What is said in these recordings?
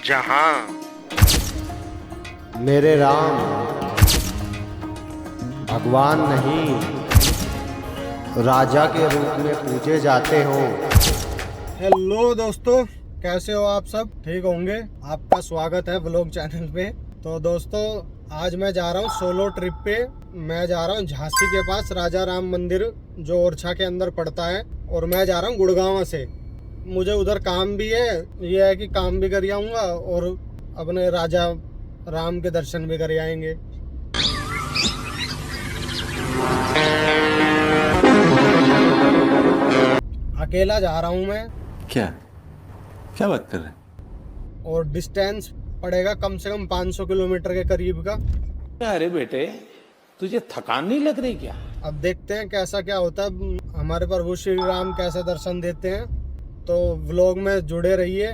जहां मेरे राम भगवान नहीं राजा के रूप में पूजे जाते हो। हेलो दोस्तों, कैसे हो आप सब? ठीक होंगे। आपका स्वागत है व्लॉग चैनल पे। तो दोस्तों, आज मैं जा रहा हूँ सोलो ट्रिप पे। मैं जा रहा हूँ झांसी के पास राजा राम मंदिर जो ओरछा के अंदर पड़ता है, और मैं जा रहा हूँ गुड़गांव से। मुझे उधर काम भी है, ये है कि काम भी कर आऊँगा और अपने राजा राम के दर्शन भी कर आएंगे। अकेला जा रहा हूँ मैं। क्या क्या बात कर रहे हैं? और डिस्टेंस पड़ेगा कम से कम 500 किलोमीटर के करीब का। अरे बेटे, तुझे थकान नहीं लग रही क्या? अब देखते हैं कैसा क्या होता है, हमारे प्रभु श्री राम कैसे दर्शन देते हैं। तो व्लॉग में जुड़े रहिए,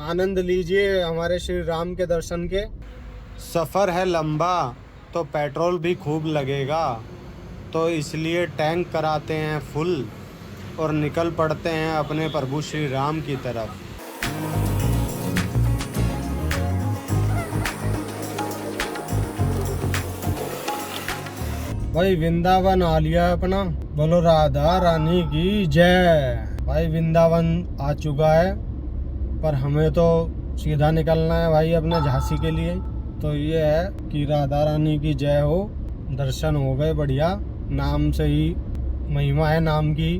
आनंद लीजिए हमारे श्री राम के दर्शन के। सफ़र है लंबा तो पेट्रोल भी खूब लगेगा, तो इसलिए टैंक कराते हैं फुल और निकल पड़ते हैं अपने प्रभु श्री राम की तरफ। भाई वृंदावन आ लिया अपना, बोलो राधा रानी की जय। भाई वृंदावन आ चुका है, पर हमें तो सीधा निकलना है भाई अपने झांसी के लिए। तो ये है कि राधा रानी की जय हो। दर्शन हो गए बढ़िया, नाम से ही महिमा है नाम की,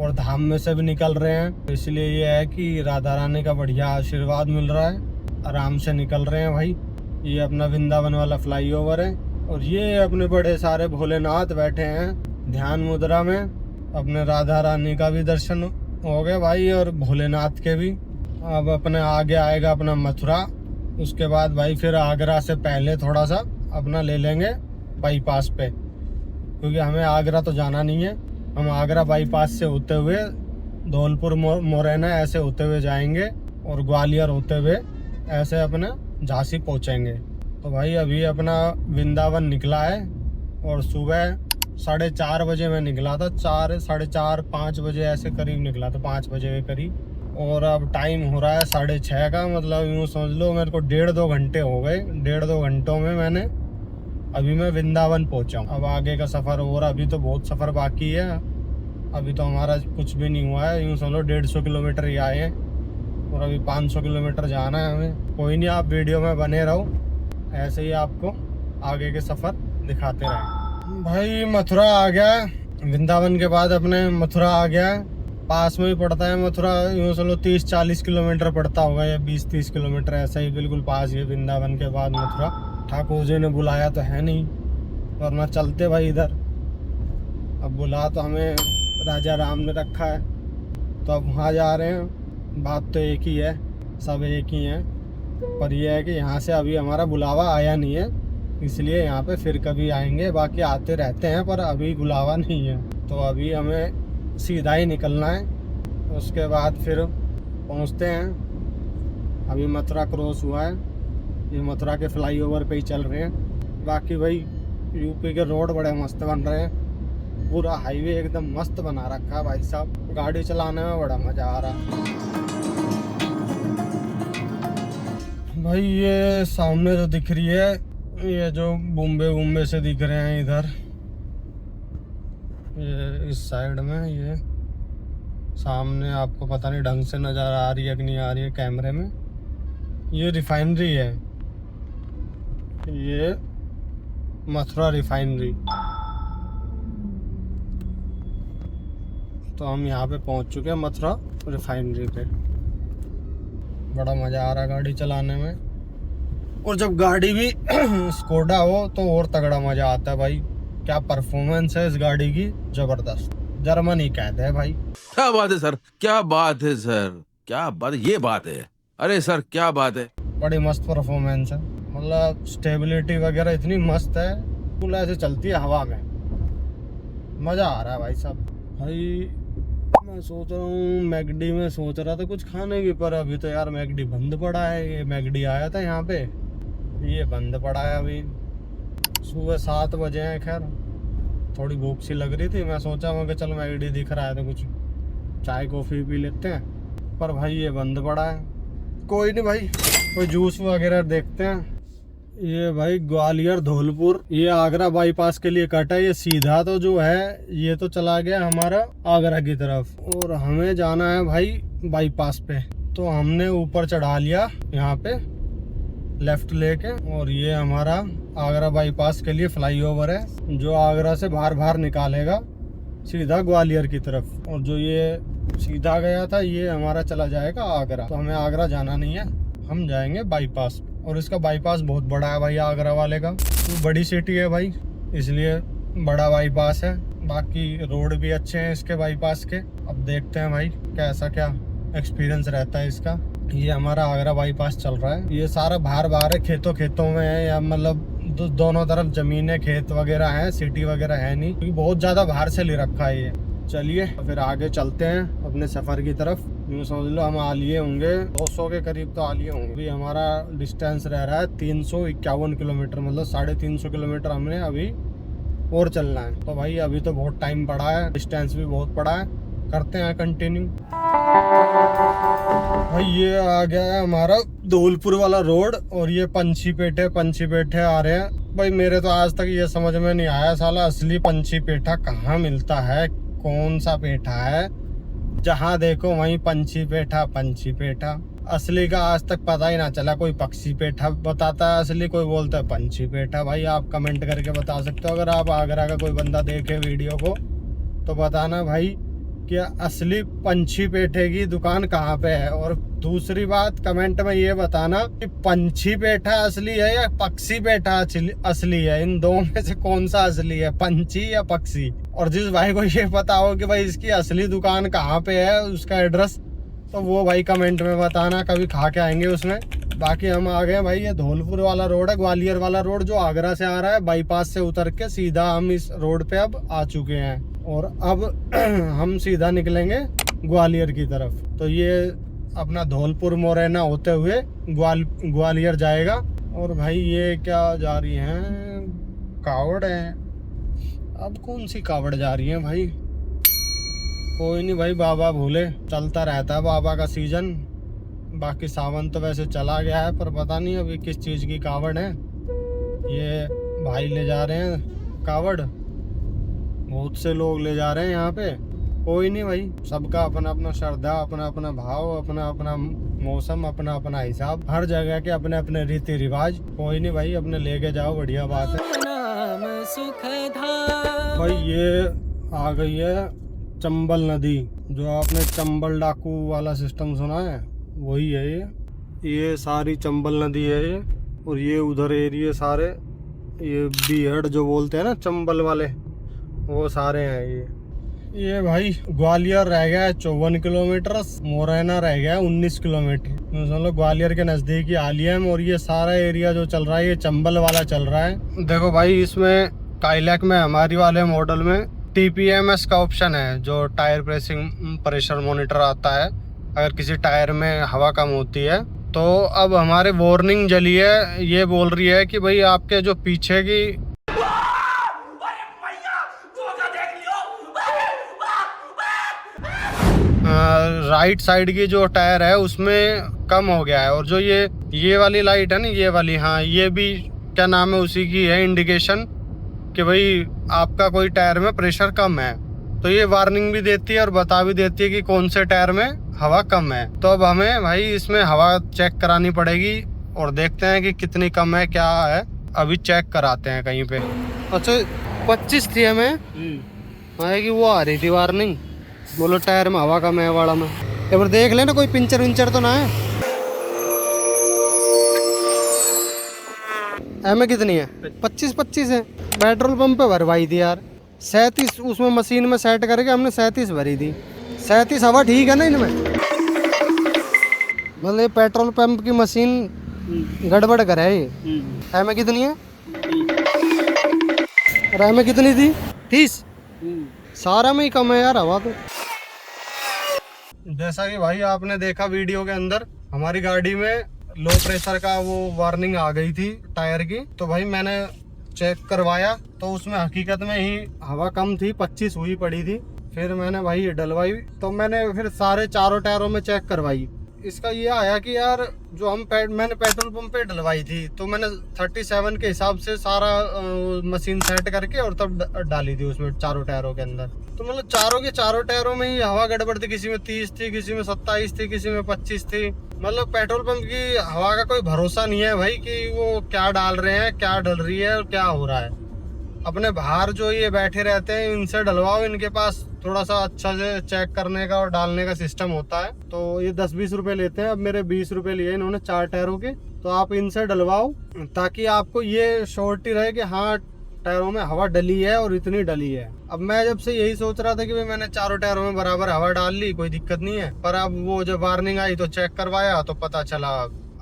और धाम में से भी निकल रहे हैं, इसलिए ये है कि राधा रानी का बढ़िया आशीर्वाद मिल रहा है। आराम से निकल रहे हैं भाई। ये अपना वृंदावन वाला फ्लाईओवर है, और ये अपने बड़े सारे भोलेनाथ बैठे हैं ध्यान मुद्रा में। अपने राधा रानी का भी दर्शन हो गया भाई, और भोलेनाथ के भी। अब अपने आगे आएगा अपना मथुरा। उसके बाद भाई फिर आगरा से पहले थोड़ा सा अपना ले लेंगे बाईपास पे, क्योंकि हमें आगरा तो जाना नहीं है। हम आगरा बाईपास से होते हुए धौलपुर मोरैना ऐसे होते हुए जाएंगे, और ग्वालियर होते हुए ऐसे अपना झांसी पहुंचेंगे। तो भाई अभी अपना वृंदावन निकला है, और सुबह 4:30 बजे मैं निकला था। 4, 4:30, 5 बजे ऐसे करीब निकला था, 5 बजे के करीब। और अब टाइम हो रहा है 6:30 का। मतलब यूँ समझ लो मेरे को 1.5-2 घंटे हो गए। 1.5-2 घंटों में अभी मैं वृंदावन पहुंचा हूँ। अब आगे का सफ़र हो रहा, अभी तो बहुत सफ़र बाकी है। अभी तो हमारा कुछ भी नहीं हुआ है। यूँ समझ लो 150 किलोमीटर ही आए हैं, और अभी 500 किलोमीटर जाना है हमें। कोई नहीं, आप वीडियो में बने रहो, ऐसे ही आपको आगे के सफ़र दिखाते रहें। भाई मथुरा आ गया है, वृंदावन के बाद अपने मथुरा आ गया है। पास में ही पड़ता है मथुरा। यूँ समझ लो 30-40 किलोमीटर पड़ता होगा, या 20-30 किलोमीटर, ऐसा ही बिल्कुल पास ही है वृंदावन के बाद मथुरा। ठाकुर जी ने बुलाया तो है नहीं, वरना चलते भाई इधर। अब बुला तो हमें राजा राम ने रखा है, तो अब वहाँ जा रहे हैं। बात तो एक ही है, सब एक ही हैं, पर यह है कि यहाँ से अभी हमारा बुलावा आया नहीं है, इसलिए यहाँ पे फिर कभी आएंगे। बाकी आते रहते हैं, पर अभी बुलावा नहीं है। तो अभी हमें सीधा ही निकलना है, उसके बाद फिर पहुँचते हैं। अभी मथुरा क्रॉस हुआ है, ये मथुरा के फ्लाईओवर पे ही चल रहे हैं। बाकी भाई यूपी के रोड बड़े मस्त बन रहे हैं, पूरा हाईवे एकदम मस्त बना रखा है भाई साहब। गाड़ी चलाने में बड़ा मज़ा आ रहा है भाई। ये सामने जो दिख रही है, ये जो बॉम्बे से दिख रहे हैं इधर, ये इस साइड में, ये सामने आपको पता नहीं ढंग से नज़र आ रही है कि नहीं आ रही है कैमरे में, ये रिफाइनरी है, ये मथुरा रिफाइनरी। तो हम यहाँ पे पहुँच चुके हैं मथुरा रिफाइनरी पे। बड़ा मज़ा आ रहा है गाड़ी चलाने में, और जब गाड़ी भी स्कोडा हो तो और तगड़ा मज़ा आता है भाई। क्या परफॉर्मेंस है इस गाड़ी की, ज़बरदस्त। जर्मनी कहते हैं भाई। क्या बात है सर, क्या बात है सर, क्या बात, ये बात है। अरे सर क्या बात है, बड़ी मस्त परफॉर्मेंस है। मतलब स्टेबिलिटी वगैरह इतनी मस्त है, फुल ऐसे चलती है हवा में। मज़ा आ रहा है भाई साहब। भाई मैं सोच रहा हूँ मैकडी में, सोच रहा था कुछ खाने की, पर अभी तो यार मैकडी बंद पड़ा है। ये मैकडी आया था यहाँ पे, ये बंद पड़ा है अभी। सुबह 7 बजे हैं, खैर थोड़ी भूख सी लग रही थी। मैं सोचा मैं कि चलो मैकडी दिख रहा है तो कुछ चाय कॉफ़ी पी लेते हैं, पर भाई ये बंद पड़ा है। कोई नहीं भाई, कोई जूस वगैरह देखते हैं। ये भाई ग्वालियर धौलपुर, ये आगरा बाईपास के लिए कट है। ये सीधा तो जो है ये तो चला गया हमारा आगरा की तरफ, और हमें जाना है भाई बाईपास पे। तो हमने ऊपर चढ़ा लिया यहाँ पे लेफ्ट लेके, और ये हमारा आगरा बाईपास के लिए फ्लाईओवर है जो आगरा से बाहर निकालेगा सीधा ग्वालियर की तरफ। और जो ये सीधा गया था ये हमारा चला जाएगा आगरा। तो हमें आगरा जाना नहीं है, हम जाएंगे बाईपास। और इसका बाईपास बहुत बड़ा है भाई आगरा वाले का, तो बड़ी सिटी है भाई इसलिए बड़ा बाईपास है। बाकी रोड भी अच्छे हैं इसके बाईपास के। अब देखते हैं भाई कैसा क्या एक्सपीरियंस रहता है इसका। ये हमारा आगरा बाईपास चल रहा है। ये सारा बाहर है, खेतों में है, या मतलब दोनों तरफ जमीनें खेत वगैरह हैं, सिटी वगैरह है नहीं, क्योंकि बहुत ज़्यादा बाहर से ले रखा है ये। चलिए फिर आगे चलते हैं अपने सफ़र की तरफ। यूँ समझ लो हम आलिए होंगे 200 के करीब तो आलिए होंगे। अभी हमारा डिस्टेंस रह रहा है 351 किलोमीटर, मतलब 350 किलोमीटर हमने अभी और चलना है। तो भाई अभी तो बहुत टाइम पड़ा है, डिस्टेंस भी बहुत पड़ा है, करते हैं कंटिन्यू। भाई ये आ गया है हमारा धौलपुर वाला रोड, और ये पंछी पेठे आ रहे हैं। भाई मेरे तो आज तक ये समझ में नहीं आया साला असली पंछी पेठा कहाँ मिलता है, कौन सा पेठा है। जहाँ देखो वहीं पंछी पेठा। असली का आज तक पता ही ना चला। कोई पक्षी पेठा बताता है असली, कोई बोलता है पंछी पेठा। भाई आप कमेंट करके बता सकते हो, अगर आप आगरा का कोई बंदा देखे वीडियो को तो बताना भाई कि असली पंछी पेठे की दुकान कहाँ पे है। और दूसरी बात कमेंट में ये बताना कि पंछी पेठा असली है या पक्षी पेठा असली है, इन दो में से कौन सा असली है, पंछी या पक्षी। और जिस भाई को ये पता हो कि भाई इसकी असली दुकान कहाँ पे है, उसका एड्रेस, तो वो भाई कमेंट में बताना, कभी खा के आएंगे उसमें। बाकी हम आ गए भाई, ये धौलपुर वाला रोड है, ग्वालियर वाला रोड जो आगरा से आ रहा है। बाईपास से उतर के सीधा हम इस रोड पे अब आ चुके हैं, और अब हम सीधा निकलेंगे ग्वालियर की तरफ। तो ये अपना धौलपुर मोरैना होते हुए ग्वालियर जाएगा। और भाई ये क्या जा रही हैं, कावड़ है। अब कौन सी कावड़ जा रही है भाई, कोई नहीं भाई, बाबा भूले, चलता रहता है बाबा का सीजन। बाकी सावन तो वैसे चला गया है, पर पता नहीं अभी किस चीज़ की कावड़ है। ये भाई ले जा रहे हैं कावड़, बहुत से लोग ले जा रहे हैं यहाँ पे। कोई नहीं भाई, सबका अपना अपना श्रद्धा, अपना अपना भाव, अपना अपना मौसम, अपना अपना हिसाब, हर जगह के अपने अपने रीति रिवाज। कोई नहीं भाई, अपने लेके जाओ, बढ़िया बात है। भाई ये आ गई है चंबल नदी, जो आपने चंबल डाकू वाला सिस्टम सुना है, वही है ये सारी चंबल नदी है ये। और ये उधर एरिया सारे, ये बीहड़ जो बोलते हैं ना चंबल वाले, वो सारे हैं ये भाई ग्वालियर रह गया है 54 किलोमीटर, मोरैना रह गया है 19 किलोमीटर। मतलब ग्वालियर के नज़दीक ही आलियम, और ये सारा एरिया जो चल रहा है ये चंबल वाला चल रहा है। देखो भाई इसमें काइलैक में हमारी वाले मॉडल में TPMS का ऑप्शन है, जो टायर प्रेसिंग प्रेशर मॉनिटर आता है अगर किसी टायर में हवा कम होती है। तो अब हमारे वार्निंग जली है, ये बोल रही है कि भाई आपके जो पीछे की राइट साइड की जो टायर है उसमें कम हो गया है। और जो ये वाली लाइट है ना, ये वाली, हाँ ये भी क्या नाम है उसी की है इंडिकेशन कि भाई आपका कोई टायर में प्रेशर कम है। तो ये वार्निंग भी देती है और बता भी देती है कि कौन से टायर में हवा कम है। तो अब हमें भाई इसमें हवा चेक करानी पड़ेगी, और देखते हैं कि कितनी कम है क्या है, अभी चेक कराते हैं कहीं पे। अच्छा 25 थी हमें, आएगी वो आ रही थी वार्निंग, बोलो टायर में हवा कम है वाला में। एक बार देख लेना कोई पिंचर विंचर तो ना है। एम कितनी है, 25 है। पेट्रोल पंप पे भरवाई थी यार 37, उसमें मशीन में सेट करके हमने 37 भरी थी। 37 हवा ठीक है ना इनमें, मतलब पेट्रोल पंप की मशीन गड़बड़ कर है ये। एम कितनी है, और एम कितनी थी 30, सारा में ही कम है यार हवा तो। जैसा कि भाई आपने देखा वीडियो के अंदर, हमारी गाड़ी में लो प्रेशर का वो वार्निंग आ गई थी टायर की। तो भाई मैंने चेक करवाया तो उसमें हकीकत में ही हवा कम थी, 25 हुई पड़ी थी। फिर मैंने भाई डलवाई, तो मैंने फिर सारे चारों टायरों में चेक करवाई, इसका ये आया कि यार जो मैंने पेट्रोल पंप पे डलवाई थी, तो मैंने 37 के हिसाब से सारा मशीन सेट करके और तब डाली थी उसमें चारों टायरों के अंदर। तो मतलब चारों के चारों टायरों में ही हवा गड़बड़ थी, किसी में 30 थी, किसी में 27 थी, किसी में 25 थी। मतलब पेट्रोल पंप की हवा का कोई भरोसा नहीं है भाई कि वो क्या डाल रहे हैं, क्या डल रही है और क्या हो रहा है। अपने बाहर जो ये बैठे रहते हैं इनसे डलवाओ, इनके पास थोड़ा सा अच्छा से चेक करने का और डालने का सिस्टम होता है। तो ये 10-20 रुपए लेते हैं। अब मेरे 20 रुपए लिए इन्होंने 4 टायरों के, तो आप इनसे डलवाओ ताकि आपको ये श्योरिटी रहे कि हाँ टायरों में हवा डली है और इतनी डली है। अब मैं जब से यही सोच रहा था कि भाई मैंने चारों टायरों में बराबर हवा डाल ली, कोई दिक्कत नहीं है, पर अब वो जब वार्निंग आई तो चेक करवाया तो पता चला।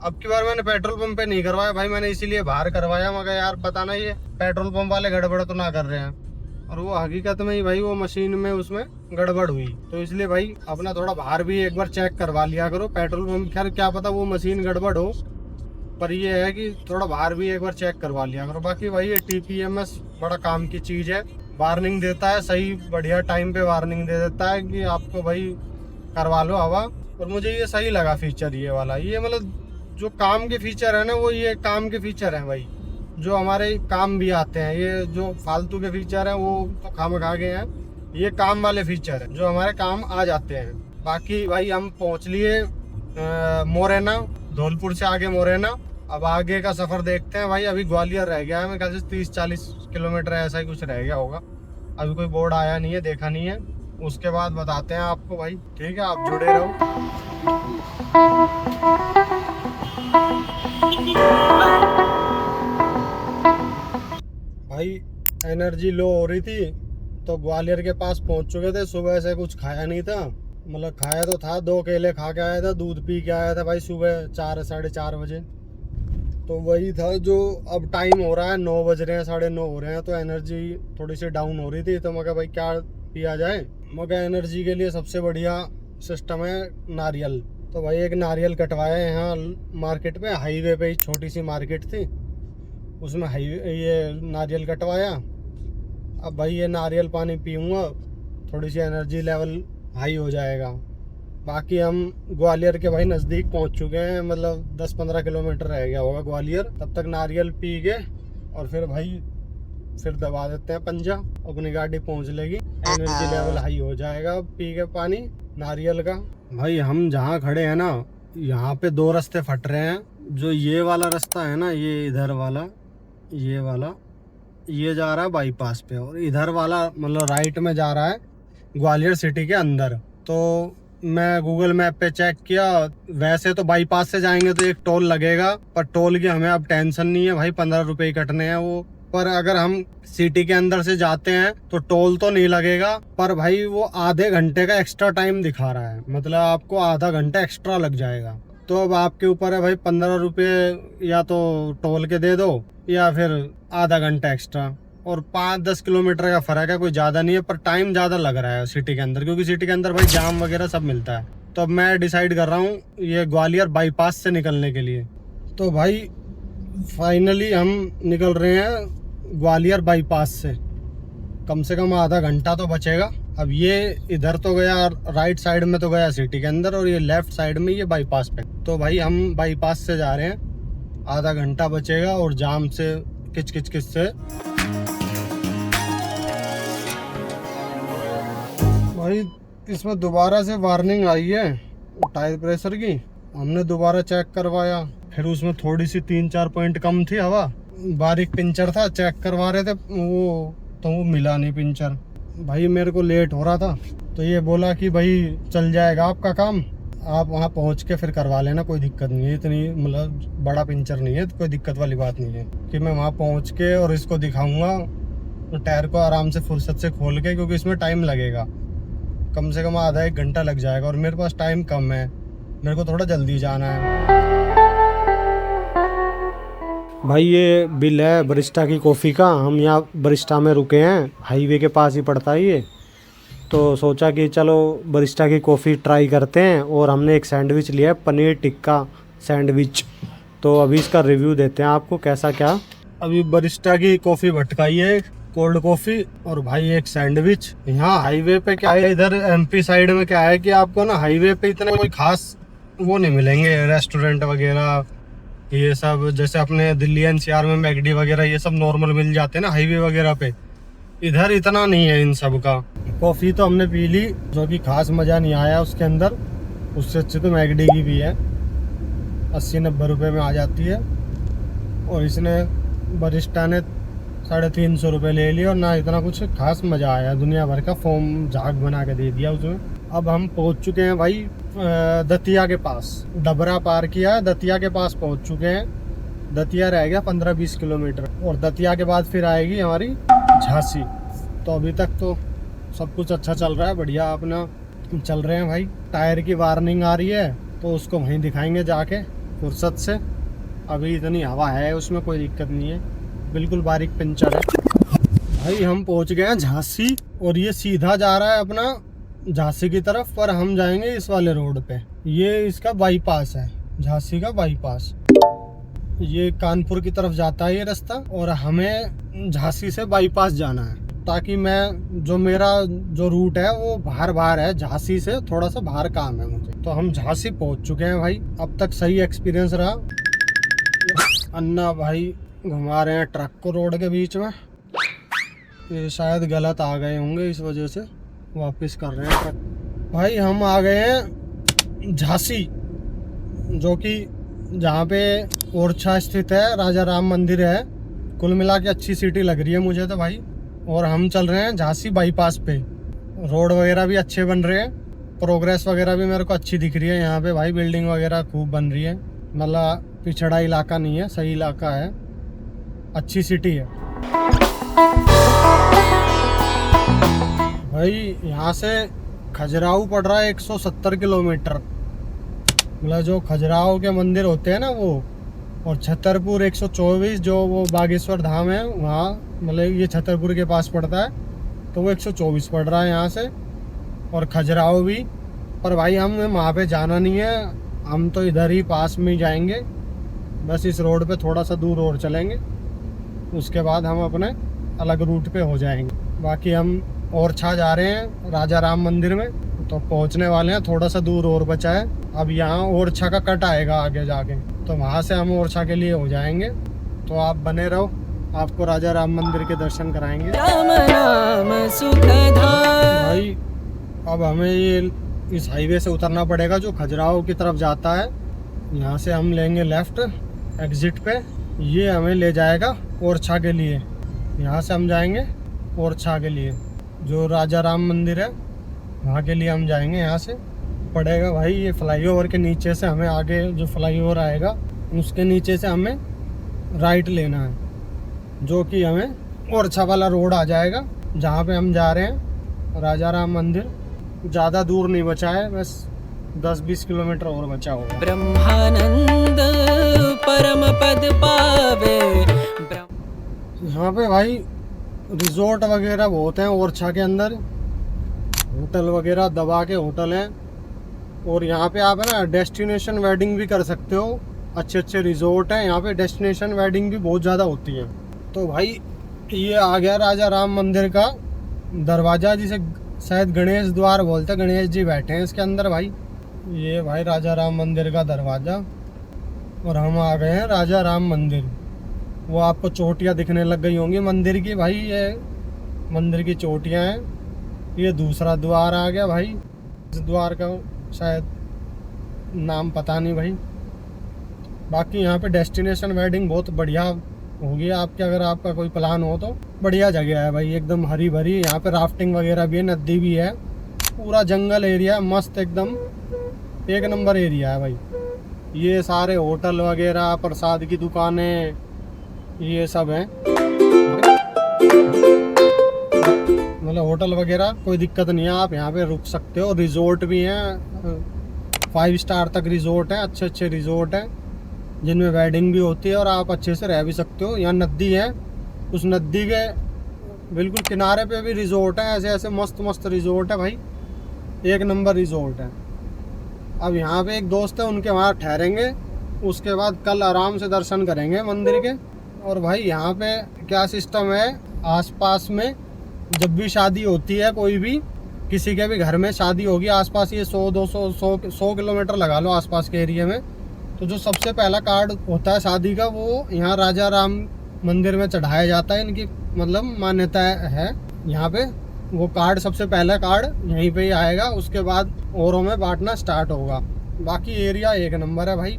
अब की बार मैंने पेट्रोल पंप पे नहीं करवाया भाई, मैंने इसीलिए बाहर करवाया। मगर यार पता नहीं ये पेट्रोल पंप वाले गड़बड़ तो ना कर रहे हैं, और वो हकीकत में ही भाई वो मशीन में उसमें गड़बड़ हुई। तो इसलिए भाई अपना थोड़ा बाहर भी एक बार चेक करवा लिया करो। पेट्रोल पंप खैर क्या पता वो मशीन गड़बड़ हो, पर ये है कि थोड़ा बाहर भी एक बार चेक करवा लिया करो। बाकी भाई ये TPMS बड़ा काम की चीज़ है, वार्निंग देता है सही बढ़िया टाइम पे वार्निंग दे देता है कि आपको भाई करवा लो हवा। और मुझे ये सही लगा फीचर ये वाला। ये मतलब जो काम के फीचर है ना, वो ये काम के फीचर हैं भाई, जो हमारे काम भी आते हैं। ये जो फालतू के फीचर हैं वो तो खामखा गए हैं, ये काम वाले फीचर हैं जो हमारे काम आ जाते हैं। बाकी भाई हम पहुँच लिए मोरेना, धौलपुर से आगे मोरेना। अब आगे का सफ़र देखते हैं भाई। अभी ग्वालियर रह गया है, मेरे ख्याल से 30-40 किलोमीटर ऐसा ही कुछ रह गया होगा। अभी कोई बोर्ड आया नहीं है, देखा नहीं है, उसके बाद बताते हैं आपको भाई। ठीक है, आप जुड़े रहो। भाई एनर्जी लो हो रही थी तो ग्वालियर के पास पहुंच चुके थे। सुबह से कुछ खाया नहीं था, मतलब खाया तो था, 2 केले खा के आया था, दूध पी के आया था भाई सुबह 4-4:30 बजे। तो वही था जो अब टाइम हो रहा है, 9 बज रहे हैं, 9:30 हो रहे हैं, तो एनर्जी थोड़ी सी डाउन हो रही थी। तो मैं कहा भाई क्या पिया जाए। मगर एनर्जी के लिए सबसे बढ़िया सिस्टम है नारियल। तो भाई एक नारियल कटवाया यहाँ मार्केट पे, हाईवे पे ही छोटी सी मार्केट थी, उसमें ये नारियल कटवाया। अब भाई ये नारियल पानी पीऊँगा, थोड़ी सी एनर्जी लेवल हाई हो जाएगा। बाकी हम ग्वालियर के भाई नज़दीक पहुंच चुके हैं, मतलब 10-15 किलोमीटर रह गया होगा ग्वालियर। तब तक नारियल पी के और फिर भाई फिर दबा देते हैं पंजा, अपनी गाड़ी पहुंच लेगी, एनर्जी लेवल हाई हो जाएगा पी के पानी नारियल का। भाई हम जहाँ खड़े हैं ना, यहाँ पे 2 रास्ते फट रहे हैं। जो ये वाला रास्ता है ना, ये इधर वाला, ये वाला, ये जा रहा है बाईपास पे, और इधर वाला मतलब राइट में जा रहा है ग्वालियर सिटी के अंदर। तो मैं गूगल मैप पे चेक किया, वैसे तो बाईपास से जाएंगे तो एक टोल लगेगा, पर टोल की हमें अब टेंशन नहीं है भाई, 15 रुपए ही कटने हैं वो। पर अगर हम सिटी के अंदर से जाते हैं तो टोल तो नहीं लगेगा, पर भाई वो आधे घंटे का एक्स्ट्रा टाइम दिखा रहा है, मतलब आपको आधा घंटा एक्स्ट्रा लग जाएगा। तो अब आपके ऊपर है भाई, 15 रुपये या तो टोल के दे दो या फिर आधा घंटा एक्स्ट्रा। और 5-10 किलोमीटर का फर्क है, कोई ज़्यादा नहीं है, पर टाइम ज़्यादा लग रहा है सिटी के अंदर, क्योंकि सिटी के अंदर भाई जाम वगैरह सब मिलता है। तो अब मैं डिसाइड कर रहा हूँ ये ग्वालियर बाईपास से निकलने के लिए। तो भाई फाइनली हम निकल रहे हैं ग्वालियर बाईपास से, कम से कम आधा घंटा तो बचेगा। अब ये इधर तो गया, राइट साइड में तो गया सिटी के अंदर, और ये लेफ्ट साइड में ये बाईपास पे। तो भाई हम बाईपास से जा रहे हैं, आधा घंटा बचेगा, और जाम से किच से भाई इसमें दोबारा से वार्निंग आई है टायर प्रेशर की। हमने दोबारा चेक करवाया, फिर उसमें थोड़ी सी 3-4 पॉइंट कम थी हवा, बारीक पिंचर था, चेक करवा रहे थे वो मिला नहीं पिंचर। भाई मेरे को लेट हो रहा था, तो ये बोला कि भाई चल जाएगा आपका काम, आप वहाँ पहुँच के फिर करवा लेना, कोई दिक्कत नहीं है, इतनी मतलब बड़ा पिंचर नहीं है, कोई दिक्कत वाली बात नहीं है कि मैं वहाँ पहुँच के और इसको दिखाऊंगा तो टायर को आराम से फुर्सत से खोल के, क्योंकि इसमें टाइम लगेगा, कम से कम आधा 1 घंटा लग जाएगा, और मेरे पास टाइम कम है, मेरे को थोड़ा जल्दी जाना है। भाई ये बिल है बरिस्टा की कॉफ़ी का, हम यहाँ बरिस्टा में रुके हैं, हाईवे के पास ही पड़ता है ये। तो सोचा कि चलो बरिस्टा की कॉफ़ी ट्राई करते हैं, और हमने एक सैंडविच लिया है, पनीर टिक्का सैंडविच। तो अभी इसका रिव्यू देते हैं आपको कैसा क्या। अभी बरिस्टा की कॉफ़ी भटकाई है, कोल्ड कॉफ़ी, और भाई एक सैंडविच। यहाँ हाईवे पे क्या है, इधर MP साइड में क्या है कि आपको ना हाईवे पे इतने कोई खास वो नहीं मिलेंगे, रेस्टोरेंट वगैरह ये सब। जैसे अपने दिल्ली एनसीआर में मैकडी वगैरह ये सब नॉर्मल मिल जाते हैं ना हाईवे वगैरह पे, इधर इतना नहीं है इन सब का। कॉफ़ी तो हमने पी ली, जो कि खास मज़ा नहीं आया उसके अंदर। उससे अच्छी तो मैकडी की भी है, 80-90 रुपये में आ जाती है। और इसने बरिस्टा ने 350 रुपये ले लिए और ना इतना कुछ खास मज़ा आया। दुनिया भर का फॉर्म झाग बना के दे दिया उसमें। अब हम पहुंच चुके हैं भाई दतिया के पास। डबरा पार किया, दतिया के पास पहुंच चुके हैं। दतिया रह गया 15-20 किलोमीटर और दतिया के बाद फिर आएगी हमारी झांसी। तो अभी तक तो सब कुछ अच्छा चल रहा है, बढ़िया अपना चल रहे हैं भाई। टायर की वार्निंग आ रही है तो उसको वहीं दिखाएंगे जाके फुर्सत से। अभी इतनी हवा है उसमें, कोई दिक्कत नहीं है, बिल्कुल बारीक पंचर है भाई। हम पहुंच गए हैं झांसी और ये सीधा जा रहा है अपना झांसी की तरफ, पर हम जाएंगे इस वाले रोड पे। ये इसका बाईपास है, झांसी का बाईपास। ये कानपुर की तरफ जाता है ये रास्ता और हमें झांसी से बाईपास जाना है, ताकि मैं मेरा जो रूट है वो बाहर है, झांसी से थोड़ा सा बाहर काम है मुझे। तो हम झांसी पहुंच चुके हैं भाई। अब तक सही एक्सपीरियंस रहा। अन्ना भाई घुमा रहे हैं ट्रक को रोड के बीच में। ये शायद गलत आ गए होंगे, इस वजह से वापस कर रहे हैं ट्रक। भाई हम आ गए हैं झांसी, जो कि जहाँ पे ओरछा स्थित है, राजा राम मंदिर है। कुल मिला के अच्छी सिटी लग रही है मुझे तो भाई। और हम चल रहे हैं झांसी बाईपास पे। रोड वगैरह भी अच्छे बन रहे हैं, प्रोग्रेस वगैरह भी मेरे को अच्छी दिख रही है यहाँ पे भाई। बिल्डिंग वगैरह खूब बन रही है, मतलब पिछड़ा इलाका नहीं है, सही इलाका है, अच्छी सिटी है भाई। यहाँ से खजुराहो पड़ रहा है 170 किलोमीटर, मतलब जो खजुराहो के मंदिर होते हैं ना वो। और छतरपुर 124, जो वो बागेश्वर धाम है वहाँ, मतलब ये छतरपुर के पास पड़ता है, तो वो 124 पड़ रहा है यहाँ से। और खजुराहो भी, पर भाई हम वहाँ पे जाना नहीं है, हम तो इधर ही पास में ही जाएंगे। बस इस रोड पे थोड़ा सा दूर और चलेंगे, उसके बाद हम अपने अलग रूट पे हो जाएंगे। बाकी हम ओरछा जा रहे हैं राजा राम मंदिर में, तो पहुंचने वाले हैं। थोड़ा सा दूर और बचा है। अब यहाँ ओरछा का कट आएगा आगे जाके, तो वहाँ से हम ओरछा के लिए हो जाएंगे। तो आप बने रहो, आपको राजा राम मंदिर के दर्शन कराएंगे। राम नाम सुखधाम। भाई अब हमें ये इस हाईवे से उतरना पड़ेगा जो खजुराहो की तरफ जाता है। यहाँ से हम लेंगे लेफ्ट एग्जिट पे, ये हमें ले जाएगा ओरछा के लिए। यहाँ से हम जाएंगे ओरछा के लिए, जो राजा राम मंदिर है वहाँ के लिए हम जाएंगे। यहाँ से पड़ेगा भाई ये फ्लाईओवर के नीचे से, हमें आगे जो फ्लाईओवर आएगा उसके नीचे से हमें राइट लेना है, जो कि हमें ओरछा वाला रोड आ जाएगा जहाँ पे हम जा रहे हैं राजा राम मंदिर। ज़्यादा दूर नहीं बचा है, बस 10-20 किलोमीटर और बचा होगा। ब्रह्मानंद परम पद पावे। यहाँ पे भाई रिजॉर्ट वगैरह बहुत हैं ओरछा के अंदर, होटल वगैरह दबा के होटल हैं। और यहाँ पे आप है ना डेस्टिनेशन वेडिंग भी कर सकते हो, अच्छे अच्छे रिजॉर्ट हैं यहाँ पे। डेस्टिनेशन वेडिंग भी बहुत ज़्यादा होती है। तो भाई ये आ गया राजा राम मंदिर का दरवाज़ा, जिसे शायद गणेश द्वार बोलते हैं। गणेश जी बैठे हैं इसके अंदर भाई। ये भाई राजा राम मंदिर का दरवाज़ा, और हम आ गए हैं राजा राम मंदिर। वो आपको चोटियाँ दिखने लग गई होंगी मंदिर की भाई, ये मंदिर की चोटियाँ हैं। ये दूसरा द्वार आ गया भाई, इस द्वार का शायद नाम पता नहीं भाई। बाकी यहाँ पे डेस्टिनेशन वेडिंग बहुत बढ़िया होगी आपके, अगर आपका कोई प्लान हो तो। बढ़िया जगह है भाई, एकदम हरी भरी। यहाँ पे राफ्टिंग वगैरह भी है, नदी भी है, पूरा जंगल एरिया, मस्त एकदम एक नंबर एरिया है भाई। ये सारे होटल वगैरह, प्रसाद की दुकानें, ये सब हैं। मतलब होटल वगैरह कोई दिक्कत नहीं है, आप यहाँ पे रुक सकते हो। रिजॉर्ट भी हैं, 5 स्टार तक रिजॉर्ट हैं, अच्छे अच्छे रिजॉर्ट हैं जिनमें वेडिंग भी होती है और आप अच्छे से रह भी सकते हो। यहाँ नदी है, उस नदी के बिल्कुल किनारे पे भी रिजॉर्ट है, ऐसे ऐसे मस्त मस्त रिजॉर्ट है भाई, एक नंबर रिजॉर्ट है। अब यहाँ पे एक दोस्त है, उनके वहाँ ठहरेंगे, उसके बाद कल आराम से दर्शन करेंगे मंदिर के। और भाई यहाँ पे क्या सिस्टम है, आसपास में जब भी शादी होती है कोई भी किसी के भी घर में शादी होगी आसपास, ये 100 किलोमीटर लगा लो आसपास के एरिया में, तो जो सबसे पहला कार्ड होता है शादी का वो यहाँ राजा राम मंदिर में चढ़ाया जाता है। इनकी मतलब मान्यता है यहाँ पे, वो कार्ड सबसे पहला कार्ड यहीं पे ही आएगा, उसके बाद औरों में बांटना स्टार्ट होगा। बाकी एरिया एक नंबर है भाई,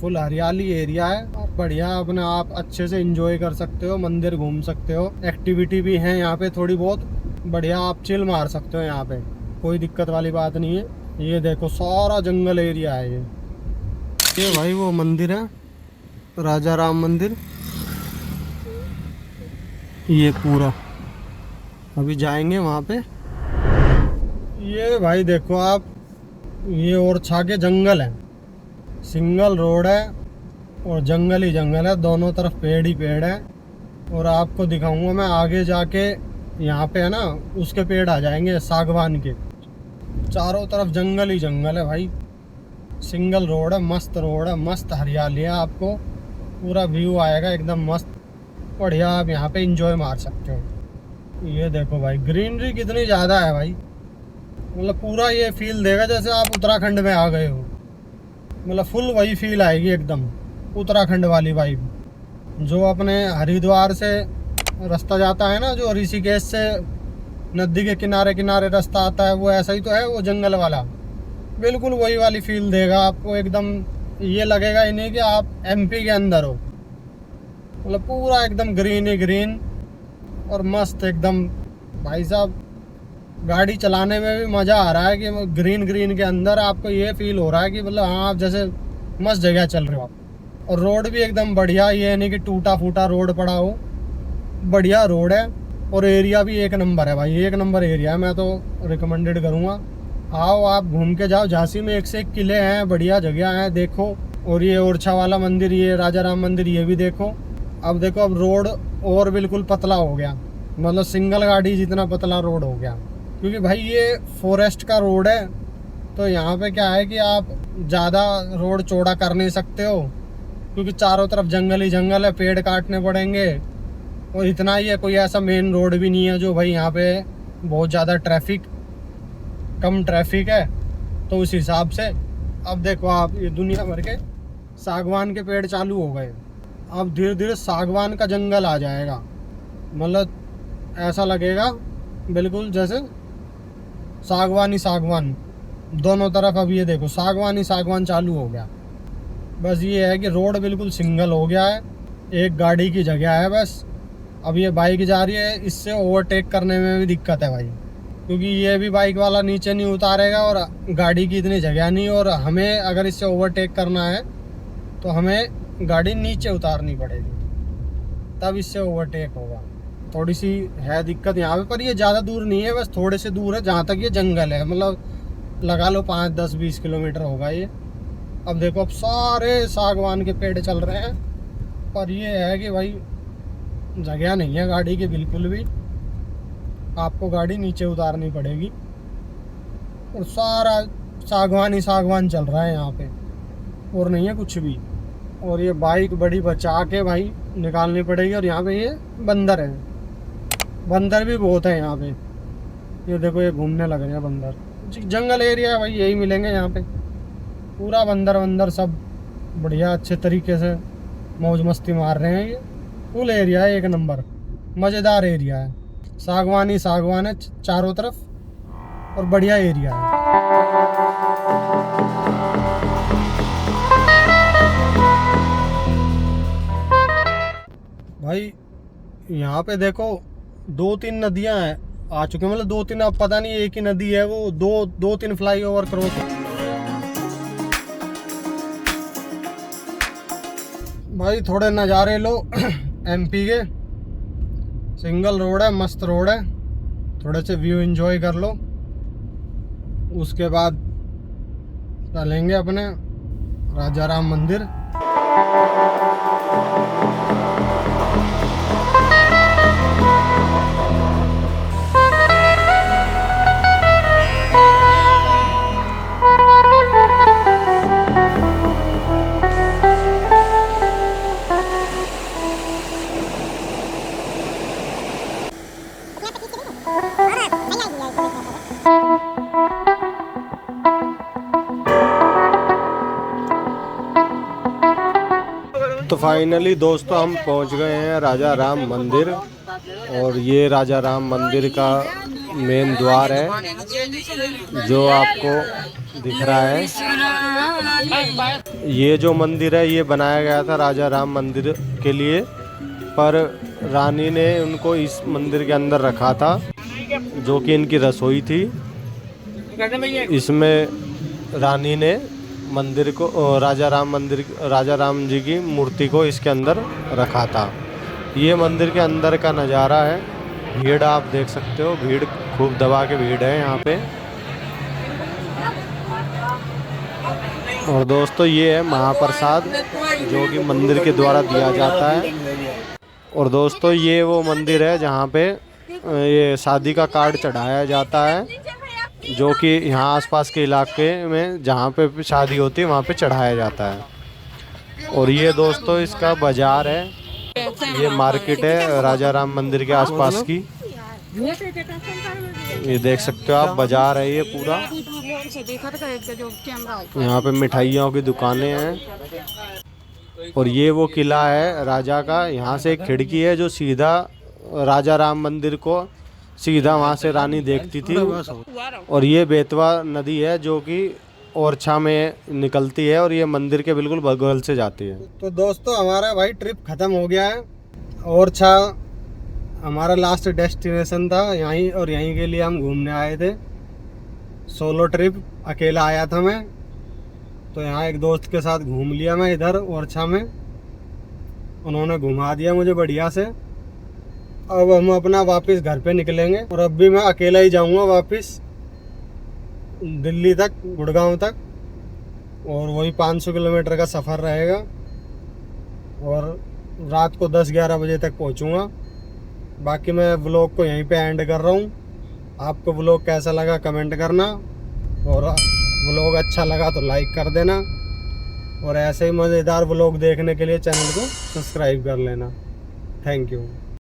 फुल हरियाली एरिया है, बढ़िया अपने आप अच्छे से एंजॉय कर सकते हो, मंदिर घूम सकते हो, एक्टिविटी भी है यहाँ पे थोड़ी बहुत, बढ़िया आप चिल मार सकते हो यहाँ पे, कोई दिक्कत वाली बात नहीं है। ये देखो सारा जंगल एरिया है ये भाई वो मंदिर है राजा राम मंदिर, ये पूरा अभी जाएंगे वहाँ पे। ये भाई देखो आप, ये ओरछा के जंगल है, सिंगल रोड है और जंगल ही जंगल है, दोनों तरफ पेड़ ही पेड़ है। और आपको दिखाऊंगा मैं आगे जाके, यहाँ पे है ना उसके पेड़ आ जाएंगे सागवान के, चारों तरफ जंगल ही जंगल है भाई, सिंगल रोड है, मस्त रोड है, मस्त हरियाली है, आपको पूरा व्यू आएगा एकदम मस्त, बढ़िया आप यहाँ पे एंजॉय मार सकते हो। ये देखो भाई ग्रीनरी कितनी ज़्यादा है भाई, मतलब पूरा ये फील देगा जैसे आप उत्तराखंड में आ गए हो, मतलब फुल वही फील आएगी एकदम उत्तराखंड वाली वाइब। जो अपने हरिद्वार से रास्ता जाता है ना, जो ऋषिकेश से नदी के किनारे किनारे रास्ता आता है, वो ऐसा ही तो है वो जंगल वाला, बिल्कुल वही वाली फील देगा आपको एकदम। ये लगेगा ही नहीं कि आप एमपी के अंदर हो, मतलब पूरा एकदम ग्रीन ही ग्रीन और मस्त एकदम। भाई साहब गाड़ी चलाने में भी मज़ा आ रहा है कि ग्रीन ग्रीन के अंदर आपको ये फील हो रहा है कि मतलब हाँ आप जैसे मस्त जगह चल रहे हो आप। और रोड भी एकदम बढ़िया, ये नहीं कि टूटा फूटा रोड पड़ा हो, बढ़िया रोड है। और एरिया भी एक नंबर है भाई, एक नंबर एरिया है, मैं तो रिकमेंडेड करूँगा। आओ आप घूम के जाओ, झांसी में एक से एक किले हैं, बढ़िया जगह है देखो। और ये ओरछा वाला मंदिर, ये राजा राम मंदिर, ये भी देखो। अब देखो अब रोड और बिल्कुल पतला हो गया, मतलब सिंगल गाड़ी जितना पतला रोड हो गया, क्योंकि भाई ये फॉरेस्ट का रोड है। तो यहाँ पे क्या है कि आप ज़्यादा रोड चौड़ा कर नहीं सकते हो, क्योंकि चारों तरफ जंगल ही जंगल है, पेड़ काटने पड़ेंगे। और इतना ही है, कोई ऐसा मेन रोड भी नहीं है जो भाई यहाँ पे बहुत ज़्यादा कम ट्रैफिक है, तो उस हिसाब से। अब देखो आप ये दुनिया भर के सागवान के पेड़ चालू हो गए, अब धीरे धीरे सागवान का जंगल आ जाएगा, मतलब ऐसा लगेगा बिल्कुल जैसे सागवान ही सागवान दोनों तरफ। अब ये देखो सागवान ही सागवान चालू हो गया। बस ये है कि रोड बिल्कुल सिंगल हो गया है, एक गाड़ी की जगह है बस। अब ये बाइक जा रही है, इससे ओवरटेक करने में भी दिक्कत है भाई, क्योंकि ये भी बाइक वाला नीचे नहीं उतारेगा और गाड़ी की इतनी जगह नहीं। और हमें अगर इससे ओवरटेक करना है तो हमें गाड़ी नीचे उतारनी पड़ेगी, तब इससे ओवरटेक होगा। थोड़ी सी है दिक्कत यहाँ पे, पर ये ज़्यादा दूर नहीं है, बस थोड़े से दूर है जहाँ तक ये जंगल है, मतलब लगा लो 5, 10, 20 किलोमीटर होगा ये। अब देखो अब सारे सागवान के पेड़ चल रहे हैं, पर ये है कि भाई जगह नहीं है गाड़ी की बिल्कुल भी, आपको गाड़ी नीचे उतारनी पड़ेगी। और सारा सागवान ही सागवान चल रहा है यहाँ पे, और नहीं है कुछ भी। और ये बाइक बड़ी बचा के भाई निकालनी पड़ेगी। और यहाँ पे ये बंदर है, बंदर भी बहुत है यहाँ पे, ये देखो ये घूमने लग रहे हैं बंदर। जंगल एरिया है भाई, यही मिलेंगे यहाँ पे, पूरा बंदर सब बढ़िया अच्छे तरीके से मौज मस्ती मार रहे हैं। ये फुल एरिया है, एक नंबर मज़ेदार एरिया है, सागवान ही सागवान है चारों तरफ और बढ़िया एरिया है। भाई यहाँ पे देखो 2-3 नदियाँ हैं आ चुके, मतलब 2-3, अब पता नहीं एक ही नदी है वो, 2-3 फ्लाईओवर क्रॉस। भाई थोड़े नज़ारे लो एमपी के, सिंगल रोड है, मस्त रोड है, थोड़े से व्यू एंजॉय कर लो। उसके बाद चलेंगे अपने राजा राम मंदिर। तो फाइनली दोस्तों हम पहुंच गए हैं राजा राम मंदिर, और ये राजा राम मंदिर का मेन द्वार है जो आपको दिख रहा है। ये जो मंदिर है ये बनाया गया था राजा राम मंदिर के लिए, पर रानी ने उनको इस मंदिर के अंदर रखा था जो कि इनकी रसोई थी। इसमें रानी ने मंदिर को राजा राम जी की मूर्ति को इसके अंदर रखा था। ये मंदिर के अंदर का नज़ारा है। भीड़ आप देख सकते हो, भीड़ खूब दबा के भीड़ है यहाँ पे। और दोस्तों ये है महाप्रसाद जो कि मंदिर के द्वारा दिया जाता है। और दोस्तों ये वो मंदिर है जहाँ पे ये शादी का कार्ड चढ़ाया जाता है, जो कि यहाँ आसपास के इलाके में जहाँ पे शादी होती है वहाँ पे चढ़ाया जाता है। और ये दोस्तों इसका बाज़ार है, ये मार्केट है राजा राम मंदिर के आसपास की। ये देख सकते हो आप, बाज़ार है ये पूरा। यहाँ पे मिठाइयों की दुकानें हैं। और ये वो किला है राजा का। यहाँ से एक खिड़की है जो सीधा राजा राम मंदिर को सीधा वहाँ से रानी देखती थी। और ये बेतवा नदी है जो कि ओरछा में निकलती है, और ये मंदिर के बिल्कुल बगल से जाती है। तो दोस्तों हमारा भाई ट्रिप ख़त्म हो गया है। ओरछा हमारा लास्ट डेस्टिनेशन था यहीं, और यहीं के लिए हम घूमने आए थे। सोलो ट्रिप अकेला आया था मैं, तो यहाँ एक दोस्त के साथ घूम लिया मैं इधर ओरछा में। उन्होंने घुमा दिया मुझे बढ़िया से। अब हम अपना वापस घर पे निकलेंगे, और अब भी मैं अकेला ही जाऊंगा वापस दिल्ली तक, गुड़गांव तक। और वही 500 किलोमीटर का सफ़र रहेगा, और रात को 10-11 बजे तक पहुंचूंगा। बाकी मैं व्लॉग को यहीं पे एंड कर रहा हूं। आपको व्लॉग कैसा लगा कमेंट करना, और व्लॉग अच्छा लगा तो लाइक कर देना, और ऐसे ही मज़ेदार व्लॉग देखने के लिए चैनल को सब्सक्राइब कर लेना। Thank you.